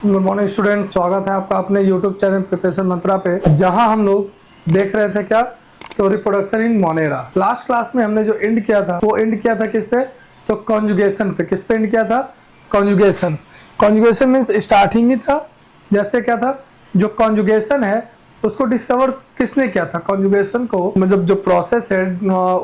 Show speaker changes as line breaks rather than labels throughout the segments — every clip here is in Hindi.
गुड मॉर्निंग स्टूडेंट, स्वागत है आपका अपने यूट्यूब चैनल प्रिपरेशन मंत्रा पे, जहां हम लोग देख रहे थे क्या तो reproduction in Monera. Last class में हमने जो एंड किया था वो एंड किया था किस पे, तो कॉन्जुगेशन पे। किस पे एंड किया था? कॉन्जुगेशन। कॉन्जुगेशन मीन्स स्टार्टिंग ही था। जैसे क्या था, जो कॉन्जुगेशन है उसको डिस्कवर किसने किया था? कॉन्जुगेशन को मतलब जो प्रोसेस है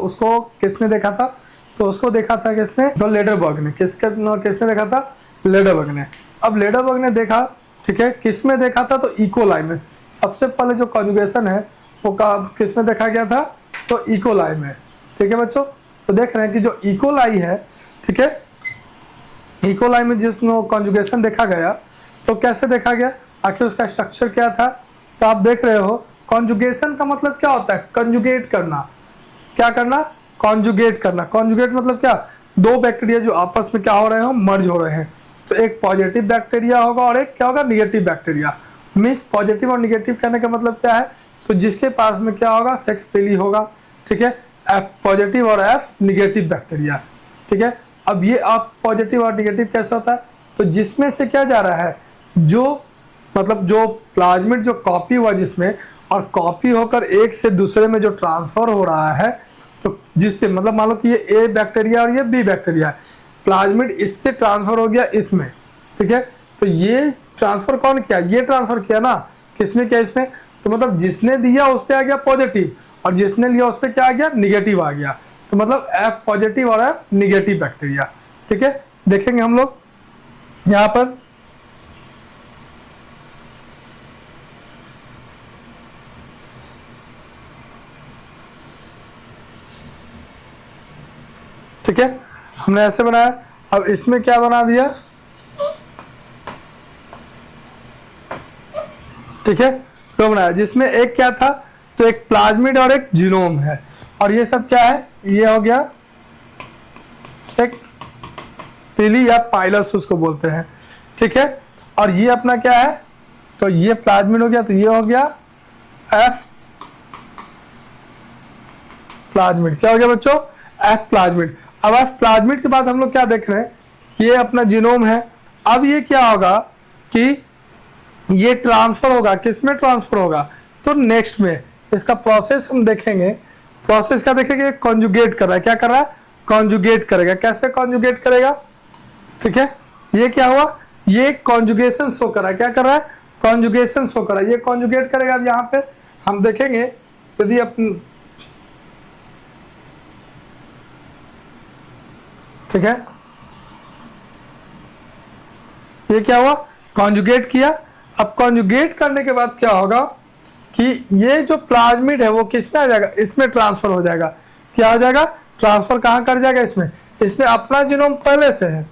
उसको किसने देखा था? तो उसको देखा था किसने? तो लेडरबर्ग ने। किसने देखा था? लेडरबर्ग ने। अब लेडरबर्ग ने देखा, ठीक है, किस में देखा था? तो इकोलाई में। सबसे पहले जो कॉन्जुगेशन है वो किस में देखा गया था? तो इकोलाई में। ठीक है बच्चों, तो देख रहे हैं कि जो इकोलाई है, ठीक है, इकोलाई में जिसमें कॉन्जुगेशन देखा गया तो कैसे देखा गया, आखिर उसका स्ट्रक्चर क्या था? तो आप देख रहे हो कॉन्जुगेशन का मतलब क्या होता है? कंजुगेट करना। क्या करना? कॉन्जुगेट करना। कॉन्जुगेट मतलब क्या? दो बैक्टीरिया जो आपस में क्या हो रहे हो, मर्ज हो रहे हैं। तो एक पॉजिटिव बैक्टीरिया होगा और एक क्या होगा, निगेटिव बैक्टीरिया। मीन्स पॉजिटिव और निगेटिव कहने का मतलब क्या है? तो जिसके पास में क्या होगा, सेक्स फ्रीली होगा, ठीक है, एफ पॉजिटिव और एफ निगेटिव बैक्टीरिया। ठीक है, अब ये आप पॉजिटिव और निगेटिव कैसे होता है? तो जिसमें से क्या जा रहा है, जो मतलब जो प्लाज्मिड जो कॉपी हुआ जिसमें, और कॉपी होकर एक से दूसरे में जो ट्रांसफर हो रहा है, तो जिससे मतलब मान लो कि ये ए बैक्टीरिया और ये बी बैक्टीरिया है, प्लाज्मिड इससे ट्रांसफर हो गया इसमें, ठीक है, तो ये ट्रांसफर कौन किया? ये ट्रांसफर किया ना, किसमें किया? इसमें। तो मतलब जिसने दिया उस पर आ गया पॉजिटिव और जिसने लिया उस पर क्या आ गया, निगेटिव आ गया। तो मतलब एफ पॉजिटिव और एफ निगेटिव बैक्टीरिया। ठीक है, देखेंगे हम लोग यहाँ पर। ठीक है, हमने ऐसे बनाया। अब इसमें क्या बना दिया, ठीक है, तो बनाया जिसमें एक क्या था, तो एक प्लाज्मिड और एक जीनोम है। और ये सब क्या है? ये हो गया सेक्स पीली या पाइलस उसको बोलते हैं। ठीक है, और ये अपना क्या है, तो ये प्लाज्मिड हो गया, तो ये हो गया एफ प्लाज्मिड। क्या हो गया बच्चों? F plasmid. अब एफ प्लाज्मिड के बाद हम लोग क्या देख रहे हैं, ये अपना जीनोम है। अब ये क्या होगा कि ये ट्रांसफर होगा, किसमें ट्रांसफर होगा? तो नेक्स्ट में इसका प्रोसेस हम देखेंगे। प्रोसेस क्या देखेंगे? कॉन्जुगेट कर रहा है। क्या कर रहा है? कॉन्जुगेट करेगा। कैसे कॉन्जुगेट करेगा? ठीक है, ये क्या हुआ, ये कॉन्जुगेशन शो कर रहा है। क्या कर रहा है? कॉन्जुगेशन शो कर रहा है। ये कॉन्जुगेट करेगा। अब यहाँ पे हम देखेंगे यदि अपन, ठीक है, ये क्या हुआ, कॉन्जुगेट किया। अब कॉन्जुगेट करने के बाद क्या होगा कि ये जो प्लाज्मिड है वो किस में आ जाएगा, इसमें ट्रांसफर हो जाएगा। क्या हो जाएगा? ट्रांसफर कहाँ कर जाएगा? इसमें। इसमें अपना जीनोम पहले से है,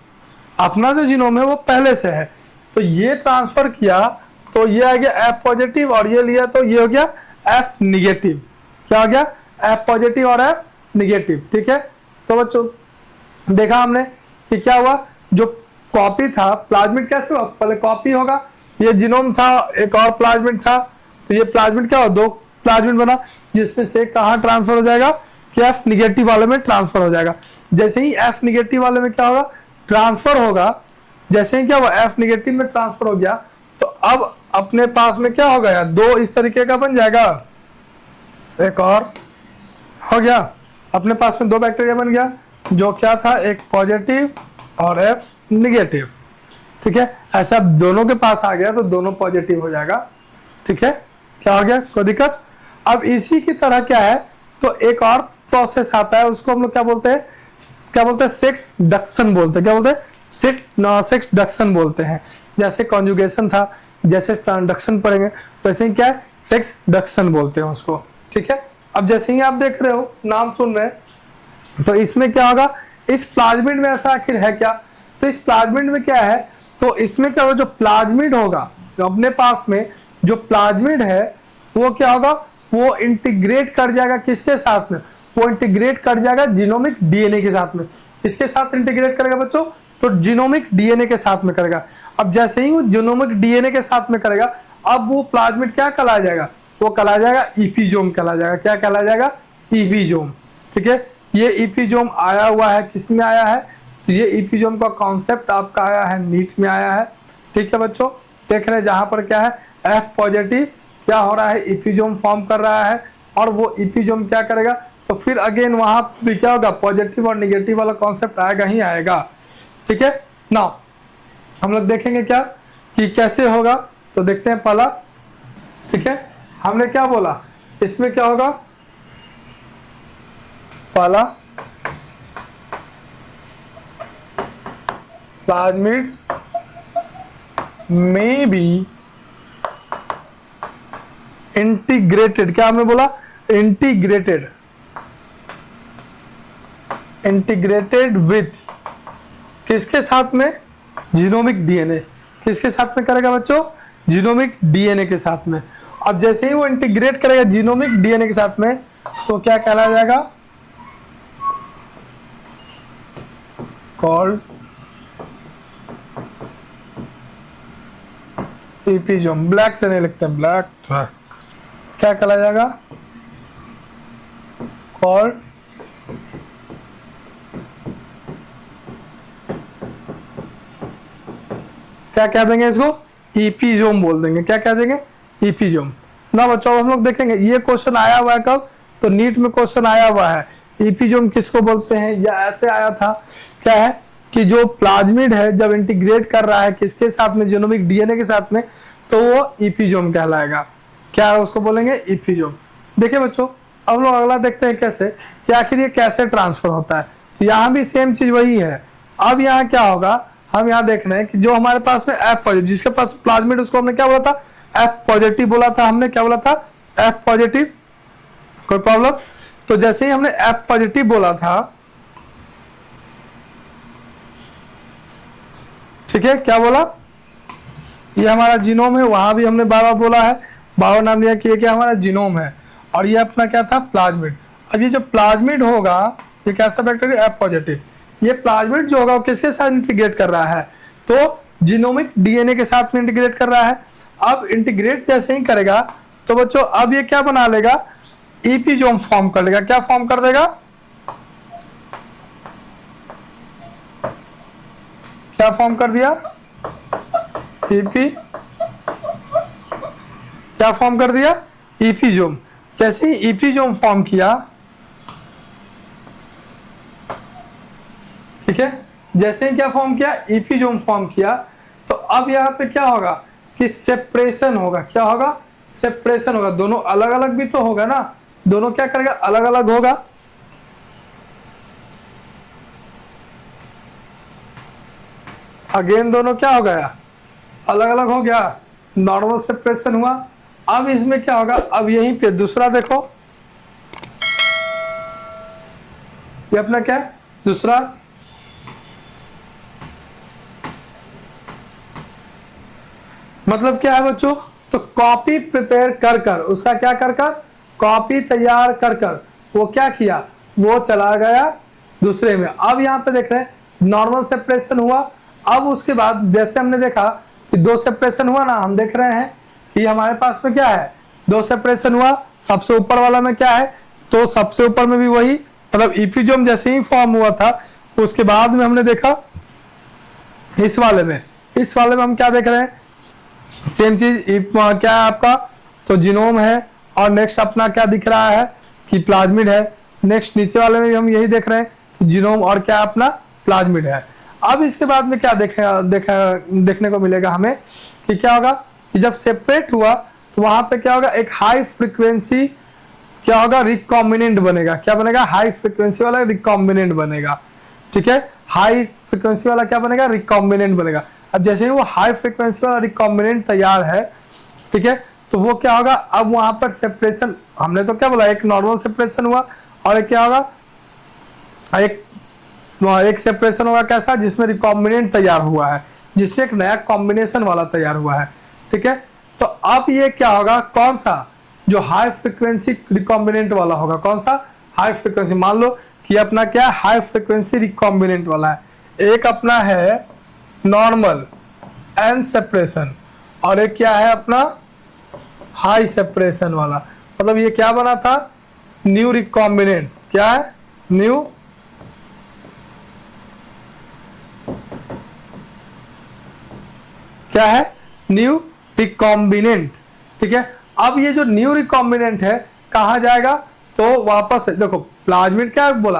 अपना जो जीनोम है वो पहले से है, तो ये ट्रांसफर किया तो ये आ गया एफ पॉजिटिव, और ये लिया तो ये हो गया एफ निगेटिव। क्या हो गया? एफ पॉजिटिव और एफ निगेटिव। ठीक है, तो बच्चों देखा हमने कि क्या हुआ, जो कॉपी था प्लाज्मिड कैसे हुआ, पहले कॉपी होगा, ये जीनोम था, एक और प्लाज्मिड था, तो ये प्लाज्मिड क्या हो, दो प्लाज्मिड बना, जिसमें से कहाँ ट्रांसफर हो जाएगा कि एफ निगेटिव वाले में ट्रांसफर हो जाएगा। जैसे ही एफ निगेटिव वाले में क्या होगा, ट्रांसफर होगा, जैसे ही क्या हुआ एफ निगेटिव में ट्रांसफर हो गया, तो अब अपने पास में क्या हो गया, दो इस तरीके का बन जाएगा, एक और हो गया, अपने पास में दो बैक्टीरिया बन गया, जो क्या था, एक पॉजिटिव और एफ निगेटिव। ठीक है, ऐसा दोनों के पास आ गया तो दोनों पॉजिटिव हो जाएगा। ठीक है, क्या हो गया, कोई दिक्कत? अब इसी की तरह क्या है, तो एक और प्रोसेस आता है, उसको हम लोग क्या बोलते हैं, क्या बोलते हैं, सेक्स डक्शन बोलते हैं। क्या बोलते हैं? सेक्स डक्शन बोलते हैं। जैसे कॉन्जुगेशन था, जैसे ट्रांसडक्शन पढ़ेंगे, वैसे ही क्या है, सेक्स डक्शन बोलते हैं उसको। ठीक है, अब जैसे ही आप देख रहे हो, नाम सुन रहे हैं, तो इसमें क्या होगा, इस प्लाज्मिड में ऐसा आखिर है क्या? तो इस प्लाज्मिड में क्या है, तो इसमें क्या होगा, जो प्लाज्मिड होगा, तो अपने पास में जो प्लाज्मिड है वो क्या होगा, वो इंटीग्रेट कर जाएगा किसके साथ में, वो इंटीग्रेट कर जाएगा जीनोमिक डीएनए के साथ में। इसके साथ इंटीग्रेट करेगा बच्चों, तो जीनोमिक डीएनए के साथ में करेगा। अब जैसे ही वो जीनोमिक डीएनए के साथ में करेगा, अब वो प्लाज्मिड क्या कहला जाएगा, वो कहला जाएगा ईपीजोम कहला जाएगा। क्या कहला जाएगा? ईपीजोम। ठीक है, ये ईपीजोम आया हुआ है, किस में आया है, तो ये ईपीजोम का कॉन्सेप्ट आपका आया है नीट में आया है। ठीक है बच्चों, देख रहे हैं जहां पर क्या है F पॉजिटिव क्या हो रहा है, इपिजोम फॉर्म कर रहा है, और वो इपिजोम क्या करेगा, तो फिर अगेन वहां भी क्या होगा, पॉजिटिव और निगेटिव वाला कॉन्सेप्ट आएगा ही आएगा। ठीक है ना, हम लोग देखेंगे क्या कि कैसे होगा, तो देखते हैं पहला। ठीक है, हमने क्या बोला, इसमें क्या होगा, पहला प्लाज्मिड में बी इंटीग्रेटेड, क्या हमने बोला, इंटीग्रेटेड, इंटीग्रेटेड विथ किसके साथ में, जीनोमिक डीएनए, किसके साथ में करेगा बच्चों, जीनोमिक डीएनए के साथ में। अब जैसे ही वो इंटीग्रेट करेगा जीनोमिक डीएनए के साथ में, तो क्या कहलाया जाएगा, कॉल्ड इपिजोम। ब्लैक से नहीं लिखते, ब्लैक क्या कहलाया जाएगा, कॉल्ड क्या कह देंगे इसको, इपिजोम बोल देंगे, क्या कह देंगे, इपिजोम ना बच्चों। हम लोग देखेंगे ये क्वेश्चन आया हुआ है कब, तो नीट में क्वेश्चन आया हुआ है, इपिजोम किसको बोलते हैं, या ऐसे आया था, क्या है कि जो प्लाज्मिड है जब इंटीग्रेट कर रहा है किसके साथ में, जीनोमिक डीएनए के साथ में, तो वो इपिजोम कहलाएगा, क्या उसको बोलेंगे, इपिजोम। देखिए बच्चों, अब लोग अगला देखते हैं कैसे, कि आखिर ये कैसे ट्रांसफर होता है, तो यहाँ भी सेम चीज वही है। अब यहाँ क्या होगा, हम यहाँ देख रहे हैं कि जो हमारे पास में F पॉजिटिव, जिसके पास प्लाज्मिड, उसको हमने क्या बोला था, F पॉजिटिव बोला था, हमने क्या बोला था, F पॉजिटिव, कोई प्रॉब्लम। तो जैसे ही हमने F पॉजिटिव बोला था, ठीक है, क्या बोला, ये हमारा जीनोम है, वहां भी हमने बार बार बोला है, बार नाम लिया कि ये क्या हमारा जीनोम है, और ये अपना क्या था, प्लाज्मिड। अब ये जो प्लाज्मिड होगा, ये कैसा बैक्टीरिया, F पॉजिटिव, ये प्लाज्मिड जो होगा वो किसके साथ इंटीग्रेट कर रहा है, तो जीनोमिक डीएनए के साथ में इंटीग्रेट कर रहा है। अब इंटीग्रेट जैसे ही करेगा, तो बच्चों अब ये क्या बना लेगा, इपिजोम फॉर्म कर लेगा, क्या फॉर्म कर देगा, क्या फॉर्म कर दिया, ईपी, क्या फॉर्म कर दिया, इपिजोम। जैसे ही इपिजोम फॉर्म किया, ठीक है, जैसे ही क्या फॉर्म किया, इपिजोम फॉर्म किया, तो अब यहाँ पे क्या होगा कि सेपरेशन होगा, क्या होगा, सेपरेशन होगा, दोनों अलग अलग भी तो होगा ना, दोनों क्या करेगा, अलग अलग होगा। अगेन दोनों क्या हो गया, अलग अलग हो गया, नॉर्मल सेपरेशन हुआ। अब इसमें क्या होगा, अब यहीं पे दूसरा देखो, ये अपना क्या है, दूसरा, मतलब क्या है बच्चों, तो कॉपी प्रिपेयर कर कर, उसका क्या कर कर, कॉपी तैयार कर कर, वो क्या किया, वो चला गया दूसरे में। अब यहाँ पे देख रहे हैं नॉर्मल सेपरेशन हुआ। अब उसके बाद जैसे हमने देखा कि दो सेपरेशन हुआ ना, हम देख रहे हैं कि हमारे पास में क्या है, दो सेपरेशन हुआ, सबसे ऊपर वाला में क्या है, तो सबसे ऊपर में भी वही, मतलब इपिजोम जैसे ही फॉर्म हुआ था, उसके बाद में हमने देखा इस वाले में, इस वाले में हम क्या देख रहे हैं, सेम चीज, क्या है आपका, तो जीनोम है, और नेक्स्ट अपना क्या दिख रहा है कि प्लाज्मिड है। नेक्स्ट नीचे वाले में भी हम यही देख रहे हैं, जीनोम और क्या अपना प्लाज्मिड है। अब इसके बाद में क्या देखने को मिलेगा हमें कि क्या होगा कि जब सेपरेट हुआ, तो वहां पे क्या होगा, एक हाई फ्रीक्वेंसी क्या होगा, रिकॉम्बिनेंट बनेगा, क्या बनेगा, हाई फ्रीक्वेंसी वाला रिकॉम्बिनेंट बनेगा। ठीक है, हाई फ्रीक्वेंसी वाला क्या बनेगा, रिकॉम्बिनेंट बनेगा। अब जैसे ही वो हाई फ्रीक्वेंसी वाला रिकॉम्बिनेंट तैयार है, ठीक है, तो वो क्या होगा, अब वहां पर सेपरेशन, हमने तो क्या बोला, एक नॉर्मल सेपरेशन हुआ, और एक क्या होगा, एक सेपरेशन होगा कैसा, जिसमें रिकॉम्बिनेंट तैयार हुआ है, जिसमें एक नया कॉम्बिनेशन वाला तैयार हुआ है। ठीक है, तो अब ये क्या होगा, कौन सा, जो हाई फ्रीक्वेंसी रिकॉम्बिनेंट वाला होगा, कौन सा, हाई फ्रीक्वेंसी। मान लो कि अपना क्या हाई फ्रीक्वेंसी रिकॉम्बिनेंट वाला है, एक अपना है नॉर्मल एन सेपरेशन, और एक क्या है अपना हाई सेपरेशन वाला। मतलब ये क्या बना था, न्यू रिकॉम्बिनेंट, क्या है, न्यू क्या है, न्यू रिकॉम्बिनेंट, ठीक है। अब ये जो न्यू रिकॉम्बिनेंट है कहाँ जाएगा, तो वापस देखो प्लाज्मिड क्या बोला,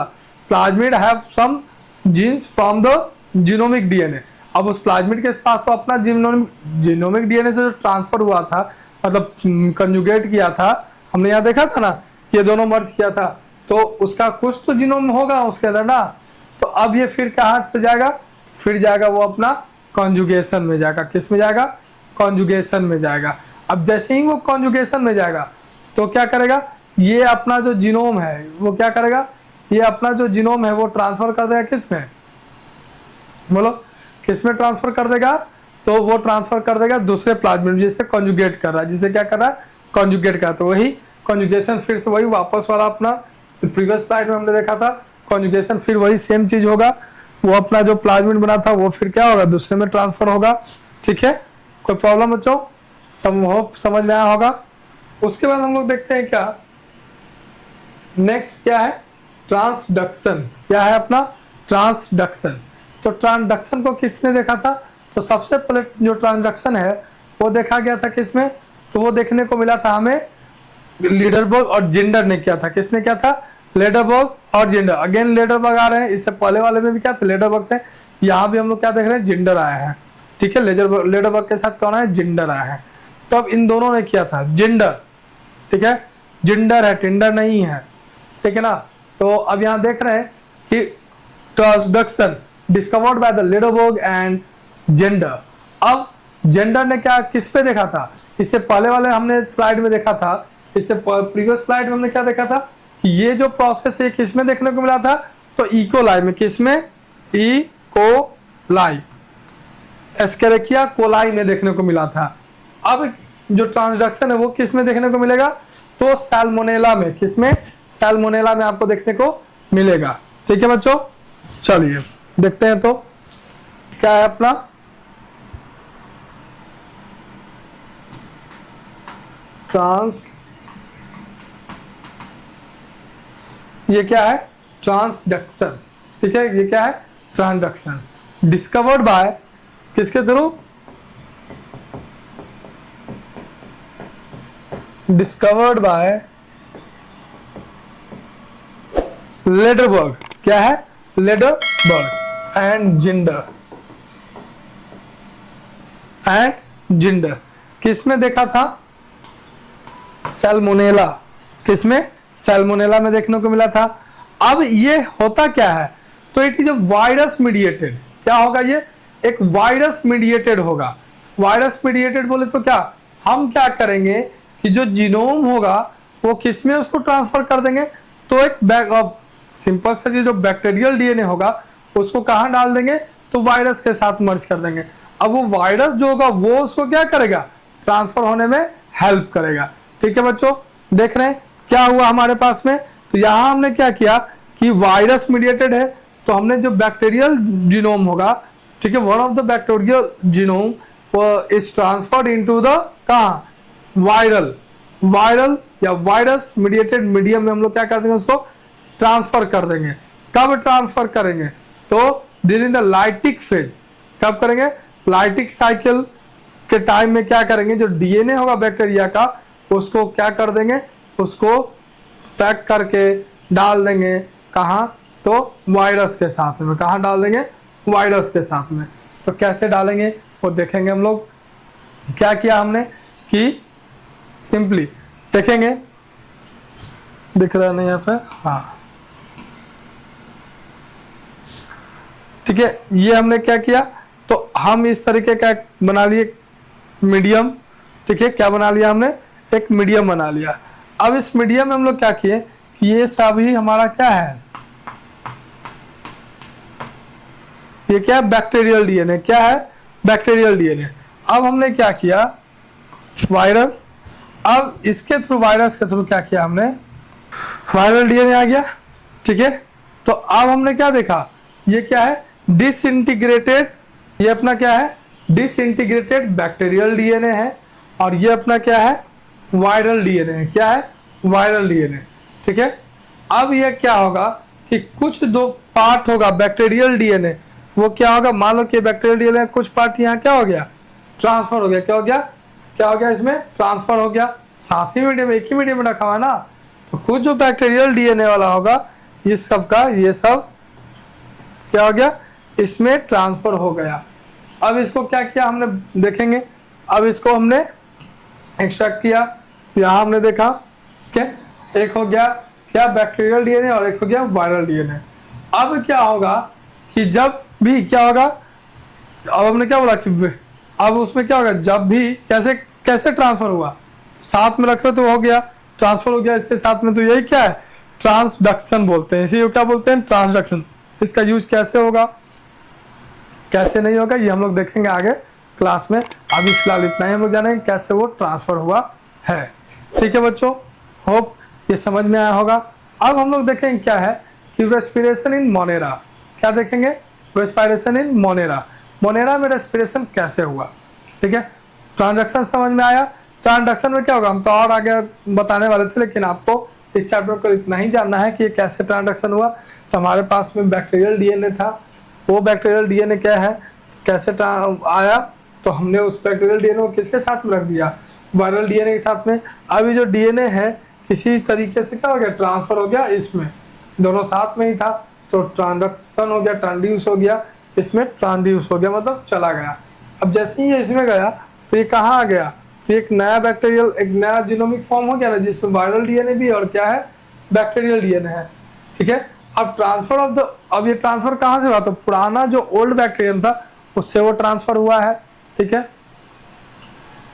plasmid have some genes from the genomic DNA. अब उस प्लाज्मिड के पास तो अपना जीनोमिक डीएनए से जो ट्रांसफर हुआ था, मतलब कंजुगेट किया था, हमने यहाँ देखा था ना, ये दोनों मर्ज किया था, तो उसका कुछ तो जीनोम होगा उसके अंदर ना। तो अब ये फिर कहाँ से जाएगा, फिर जाएगा वो अपना कॉन्जुगेशन में जाएगा। किस में जाएगा, कॉन्जुगेशन में जाएगा। अब जैसे ही वो कॉन्जुगेशन में जाएगा तो क्या करेगा, ये अपना जो जीनोम है वो क्या करेगा, ये अपना जो जीनोम है वो ट्रांसफर कर देगा किस में, बोलो किस में ट्रांसफर कर देगा, तो वो ट्रांसफर कर देगा दूसरे प्लाज्मिड जिससे कॉन्जुगेट कर रहा है, जिसे क्या कर रहा है, कॉन्जुगेट कर रहा है। तो वही कॉन्जुगेशन फिर से वही वापस वाला अपना प्रीवियस स्लाइड में हमने देखा था, कॉन्जुगेशन फिर वही सेम चीज होगा, वो अपना जो प्लाज्मिड बना था वो फिर क्या होगा, दूसरे में ट्रांसफर होगा, ठीक है। कोई प्रॉब्लम बच्चों, समझ में आया होगा। उसके बाद हम लोग देखते हैं क्या, नेक्स्ट क्या है, ट्रांसडक्शन। क्या है अपना, ट्रांसडक्शन। तो ट्रांसडक्शन को किसने देखा था, तो सबसे पहले जो ट्रांसडक्शन है वो देखा गया था किसमें, तो वो देखने को मिला था हमें लीडरबर्ग और जिंडर ने किया था। किसने किया था, लीडरबर्ग और जिंडर। अगेन लीडरबर्ग आ रहे हैं, इससे पहले वाले में भी क्या था, लीडरबर्ग थे। यहाँ भी हम लोग क्या देख रहे हैं, जिंडर आया है, ठीक है। लीडरबर्ग के साथ कौन है, जिंडर आया है। तो अब इन दोनों ने किया था जिंडर, ठीक है, जिंडर है, टिंडर नहीं है, ठीक है ना। तो अब यहाँ देख रहे हैं कि transduction discovered by the Lederberg and gender. अब जेंडर ने क्या किस पे देखा था, इससे पहले वाले हमने स्लाइड में देखा था, इससे प्रीवियस स्लाइड में हमने क्या देखा था, ये जो प्रोसेस है किस में देखने को मिला था, तो इकोलाई में। किस में, इकोलाई, एस्केरिकिया कोलाई में देखने को मिला था। अब जो ट्रांसडक्शन है वो किस में देखने को मिलेगा, तो सैल्मोनेला में। किस में, सैल्मोनेला में आपको देखने को मिलेगा, ठीक है बच्चों। चलिए देखते हैं तो क्या है अपना ये क्या है, ट्रांसडक्शन, ठीक है। ये क्या है, ट्रांसडक्शन डिस्कवर्ड बाय किसके थ्रू, डिस्कवर्ड बाय लीडरबर्ग। क्या है, लीडरबर्ग एंड जिंडर। किसमें देखा था, सैल्मोनेला। किसमें, सैल्मोनेला में देखने को मिला था। अब ये होता क्या है, तो it is a virus mediated. क्या होगा, ये एक वायरस मीडिएटेड होगा। वायरस मीडिएटेड बोले तो क्या, हम क्या करेंगे कि जो जीनोम होगा वो किसमें उसको ट्रांसफर कर देंगे, तो एक सिंपल सा जो बैक्टीरियल डीएनए होगा उसको कहाँ डाल देंगे, तो वायरस के साथ मर्ज कर देंगे। अब वो वायरस जो होगा वो उसको क्या करेगा, ट्रांसफर होने में हेल्प करेगा, ठीक है बच्चों। देख रहे हैं क्या हुआ हमारे पास में, तो यहाँ हमने क्या किया कि वायरस मीडिएटेड है, तो हमने जो बैक्टीरियल जीनोम होगा, ठीक है, one of the bacterial genome is transferred into the कहाँ, वायरल या वायरस मीडिएटेड मीडियम में हम लोग क्या कर देंगे, उसको ट्रांसफर कर देंगे। कब ट्रांसफर करेंगे, तो ड्यूरिंग द लाइटिक फेज। कब करेंगे, लाइटिक साइकिल के टाइम में क्या करेंगे, जो डीएनए होगा बैक्टीरिया का उसको क्या कर देंगे, उसको पैक करके डाल देंगे कहाँ, तो वायरस के साथ में। कहाँ डाल देंगे, वायरस के साथ में। तो कैसे डालेंगे वो देखेंगे हम लोग। क्या किया हमने कि सिंपली देखेंगे, दिख रहा नहीं है फिर, हाँ ठीक है। ये हमने क्या किया, तो हम इस तरीके का बना लिए मीडियम, ठीक है। क्या बना लिया हमने, एक मीडियम बना लिया। अब इस मीडियम में हम लोग क्या किए कि ये सभी हमारा क्या है, ये क्या है, बैक्टीरियल डीएनए। क्या है, बैक्टीरियल डीएनए। अब हमने क्या किया, वायरस, अब इसके थ्रू, वायरस के थ्रू क्या किया हमने, वायरल डीएनए आ गया, ठीक है। तो अब हमने क्या देखा, ये क्या है, डिसइंटीग्रेटेड, ये अपना क्या है, डिसइंटीग्रेटेड बैक्टीरियल डीएनए है, और ये अपना क्या है, वायरल डीएनए है। क्या है, वायरल डीएनए, ठीक है। अब ये क्या होगा कि कुछ दो पार्ट होगा बैक्टीरियल डीएनए, वो क्या होगा, मान लो कि बैक्टीरियल डीएनए कुछ पार्ट यहाँ क्या हो गया, ट्रांसफर हो गया। क्या हो गया? क्या हो गया? इसमें ट्रांसफर हो गया। साथ ही मीडियम, एक ही मीडियम में रखा हुआ है ना, तो कुछ जो बैक्टीरियल डीएनए वाला होगा इस सब का, ये सब क्या हो गया? इसमें ट्रांसफर हो गया। अब इसको क्या किया हमने देखेंगे। अब इसको हमने एक्सट्रैक्ट किया, तो यहाँ हमने देखा क्या, एक हो गया क्या बैक्टीरियल डीएनए और एक हो गया वायरल डीएनए। अब क्या होगा कि जब भी क्या होगा, अब हमने क्या बोला कि अब उसमें क्या होगा, जब भी कैसे कैसे ट्रांसफर हुआ, साथ में रखो तो हो गया ट्रांसफर हो गया इसके साथ में, तो यही क्या है? ट्रांसडक्शन बोलते हैं। इसी को क्या बोलते हैं? ट्रांसडक्शन। इसका यूज कैसे होगा, कैसे नहीं होगा, ये हम लोग देखेंगे आगे क्लास में। अभी फिलहाल इतना ही हम लोग जानेंगे कैसे वो ट्रांसफर हुआ है। ठीक है बच्चों, होप ये समझ में आया होगा। अब हम लोग देखेंगे क्या है कि रेस्पिरेशन इन मोनेरा। क्या देखेंगे? Respiration in Monera. मोनेरा में रेस्पिरेशन कैसे हुआ। ठीक है, ट्रांजैक्शन समझ में आया। ट्रांजैक्शन में क्या होगा हम तो और आगे बताने वाले थे, लेकिन आपको इस चैप्टर को इतना ही जानना है कि ये कैसे ट्रांजैक्शन हुआ। तो हमारे पास में बैक्टीरियल डीएनए था, वो बैक्टीरियल डीएनए क्या है, कैसे आया, तो हमने उस बैक्टीरियल डीएनए को किसके साथ में रख दिया? वायरल डीएनए के साथ में। अभी जो डीएनए है किसी तरीके से क्या हो गया? ट्रांसफर हो गया, इसमें दोनों साथ में ही था, तो ट्रांजैक्शन हो गया, ट्रांसड्यूस हो गया, इसमें ट्रांसड्यूस हो गया मतलब चला गया। अब जैसे ही ये इसमें गया तो ये कहाँ आ गया? तो एक नया बैक्टीरियल, एक नया जीनोमिक फॉर्म हो गया ना, जिसमें वायरल डीएनए भी और क्या है? बैक्टीरियल डीएनए है। ठीक है, अब ट्रांसफर ऑफ द, अब ये ट्रांसफर कहाँ से हुआ? तो पुराना जो ओल्ड बैक्टीरियम था उससे वो ट्रांसफर हुआ है। ठीक है,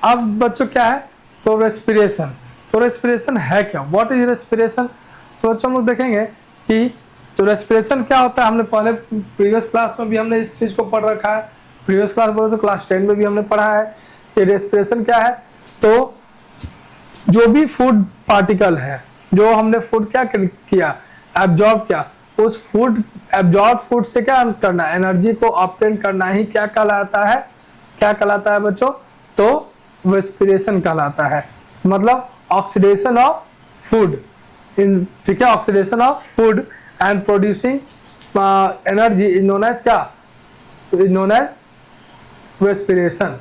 अब बच्चों क्या है? तो रेस्पिरेशन। तो रेस्पिरेशन है क्या? What is respiration? तो बच्चों हम लोग देखेंगे कि तो रेस्पिरेशन क्या होता है। हमने पहले प्रीवियस क्लास में भी हमने इस चीज को पढ़ रखा है। प्रीवियस क्लास बोले तो क्लास 10 में भी हमने पढ़ा है कि रेस्पिरेशन क्या है। तो जो भी फूड पार्टिकल है, जो हमने फूड क्या किया, एब्जॉर्ब किया, उस फूड एब्जॉर्ब फूड से क्या करना, एनर्जी को ऑब्टेन करना ही क्या कहलाता है? क्या कहलाता है बच्चों? तो रेस्पिरेशन कहलाता है। मतलब ऑक्सीडेशन ऑफ फूड इन, ठीक है, oxidation of food and producing energy is known as क्या? Is known as respiration.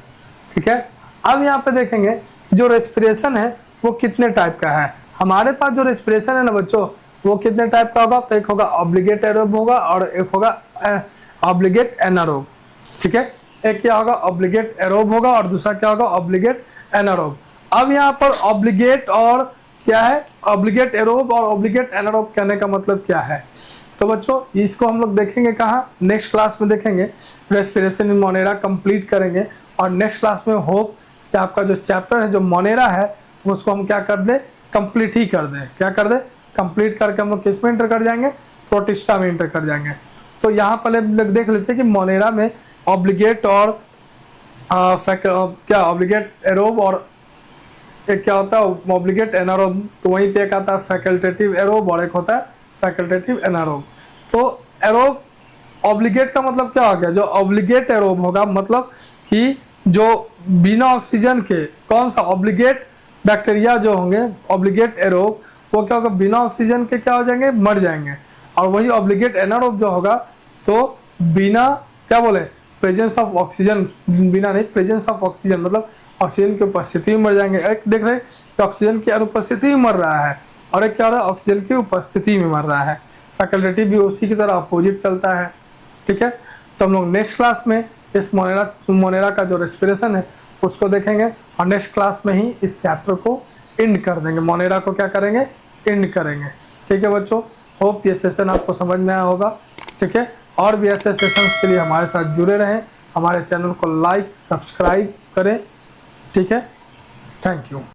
ठीक है, अब यहाँ पे देखेंगे जो रेस्पिरेशन है वो कितने टाइप का है। हमारे पास जो रेस्पिरेशन है ना बच्चों, वो कितने टाइप का होगा? तो एक होगा ऑब्लिगेट एरोब होगा और एक होगा ऑब्लिगेट एनारोब। ठीक है, एक क्या होगा? ऑब्लिगेट एरोब होगा और दूसरा क्या होगा? Obligate anaerobe. अब यहाँ पर ऑब्लिगेट और क्या है? ऑब्लिगेट एरोब और ऑब्लिगेट एनारोब कहने का मतलब क्या है? तो बच्चों इसको हम लोग देखेंगे कहाँ? नेक्स्ट क्लास में देखेंगे। रेस्पिरेशन इन मोनेरा कंप्लीट करेंगे और नेक्स्ट क्लास में होप कि आपका जो चैप्टर है जो मोनेरा है उसको हम क्या कर दे? कंप्लीट ही कर दे। क्या कर दे? कंप्लीट करके हम लोग किस में इंटर कर जाएंगे? प्रोटिस्टा में इंटर कर जाएंगे। तो यहाँ पहले देख लेते हैं कि मोनेरा में ऑब्लिगेट और क्या ऑब्लिगेट एरोब और एक क्या होता है? Obligate anaerobe. तो वहीं पे एक आता है फैकल्टेटिव एरोब और एक होता है फैकल्टेटिव एनारोब। तो एरोब ऑब्लिगेट का मतलब क्या हो गया? जो ऑब्लिगेट एरोब होगा मतलब कि जो बिना ऑक्सीजन के, कौन सा? ऑब्लिगेट बैक्टीरिया जो होंगे ऑब्लिगेट एरोब, वो क्या होगा? बिना ऑक्सीजन के क्या हो जाएंगे? मर जाएंगे। और वही ऑब्लिगेट एनारोब जो होगा तो बिना क्या बोले? प्रेजेंस ऑफ ऑक्सीजन, बिना नहीं, प्रेजेंस ऑफ ऑक्सीजन मतलब ऑक्सीजन की उपस्थिति में मर जाएंगे। एक देख रहे हैं कि ऑक्सीजन की अनुपस्थिति में मर रहा है और एक क्या हो रहा है? ऑक्सीजन की उपस्थिति में मर रहा है। फैकल्टेटिव भी उसी की तरह अपोजिट चलता है। ठीक है, तो हम लोग नेक्स्ट क्लास में इस मोनेरा का जो रेस्पिरेशन है उसको देखेंगे और नेक्स्ट क्लास में ही इस चैप्टर को एंड कर देंगे। मोनेरा को क्या करेंगे? एंड करेंगे। ठीक है बच्चों, होप ये सेशन आपको समझ में आया होगा। ठीक है, और भी ऐसे सेशंस के लिए हमारे साथ जुड़े रहें, हमारे चैनल को लाइक सब्सक्राइब करें। ठीक है, थैंक यू।